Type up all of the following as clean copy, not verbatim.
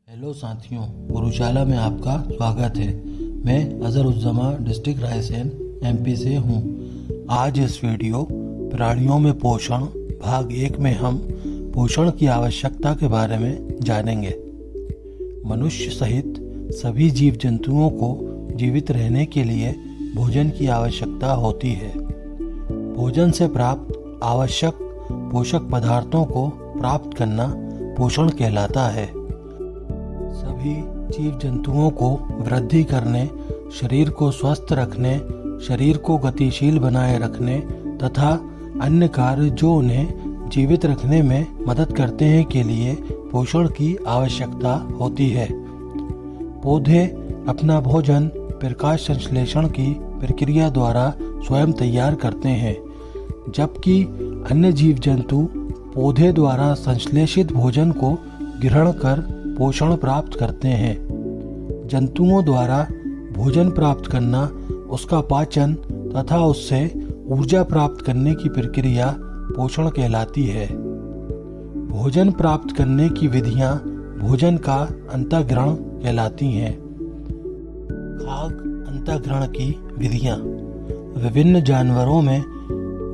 Hello साथियों, गुरुशाला में आपका स्वागत है। मैं अजहरुज़्ज़मा डिस्ट्रिक्ट रायसेन एमपी से हूँ। आज इस वीडियो प्राणियों में पोषण भाग 1 में हम पोषण की आवश्यकता के बारे में जानेंगे। मनुष्य सहित सभी जीव जंतुओं को जीवित रहने के लिए भोजन की आवश्यकता होती है। भोजन से प्राप्त आवश्यक पोषक पदार्थों को प्राप्त करना पोषण कहलाता है। सभी जीव जंतुओं को वृद्धि करने, शरीर को स्वस्थ रखने, शरीर को गतिशील बनाए रखने तथा अन्य कार्य जो उन्हें जीवित रखने में मदद करते हैं के लिए पोषण की आवश्यकता होती है। पौधे अपना भोजन प्रकाश संश्लेषण की प्रक्रिया द्वारा स्वयं तैयार करते हैं, जबकि अन्य जीव जंतु पौधे द्वारा संश्लेषित भोजन को ग्रहण कर पोषण प्राप्त करते हैं। जंतुओं द्वारा भोजन प्राप्त करना, उसका पाचन तथा उससे ऊर्जा प्राप्त करने की प्रक्रिया पोषण कहलाती है। भोजन प्राप्त करने की विधियां भोजन का अंतःग्रहण कहलाती हैं। खाद्य अंतःग्रहण की विधियां। विभिन्न जानवरों में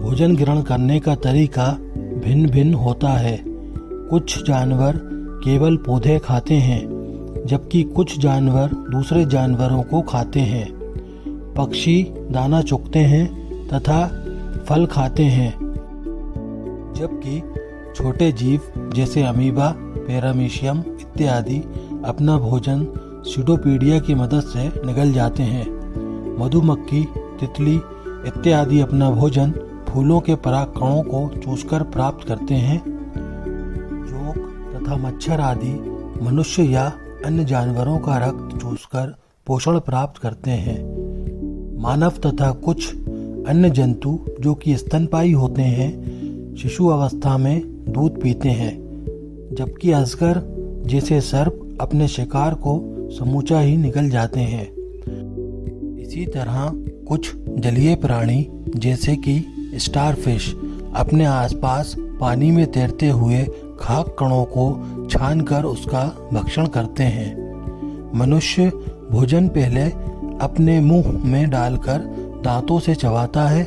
भोजन ग्रहण करने का तरीका भिन्न भिन्न होता है। कुछ जानवर केवल पौधे खाते हैं, जबकि कुछ जानवर दूसरे जानवरों को खाते हैं। पक्षी दाना चुगते हैं तथा फल खाते हैं, जबकि छोटे जीव जैसे अमीबा, पैरामीशियम इत्यादि अपना भोजन सीडोपीडिया की मदद से निगल जाते हैं। मधुमक्खी, तितली इत्यादि अपना भोजन फूलों के परागकणों को चूसकर प्राप्त करते हैं। जोंक तथा मच्छर आदि मनुष्य या अन्य जानवरों का रक्त चूसकर पोषण प्राप्त करते हैं। मानव तथा कुछ अन्य जंतु जो कि स्तनपायी होते हैं, शिशु अवस्था में दूध पीते हैं, जबकि अजगर जैसे सर्प अपने शिकार को समूचा ही निगल जाते हैं। इसी तरह कुछ जलीय प्राणी जैसे कि स्टारफिश अपने आसपास पानी में तैरते हुए खाक कणों को छानकर उसका भक्षण करते हैं। मनुष्य भोजन पहले अपने मुंह में डालकर दांतों से चबाता है,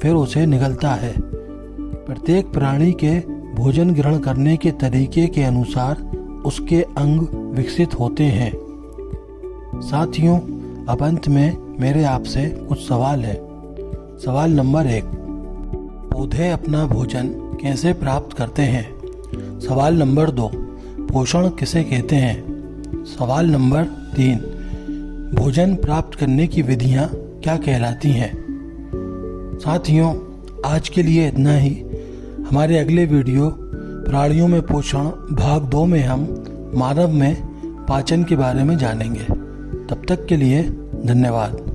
फिर उसे निगलता है। प्रत्येक प्राणी के भोजन ग्रहण करने के तरीके के अनुसार उसके अंग विकसित होते हैं। साथियों, अब अंत में मेरे आपसे कुछ सवाल है। सवाल नंबर 1, पौधे अपना भोजन कैसे प्राप्त करते हैं? सवाल नंबर 2, पोषण किसे कहते हैं? सवाल नंबर 3, भोजन प्राप्त करने की विधियां क्या कहलाती हैं? साथियों, आज के लिए इतना ही। हमारे अगले वीडियो प्राणियों में पोषण भाग 2 में हम मानव में पाचन के बारे में जानेंगे। तब तक के लिए धन्यवाद।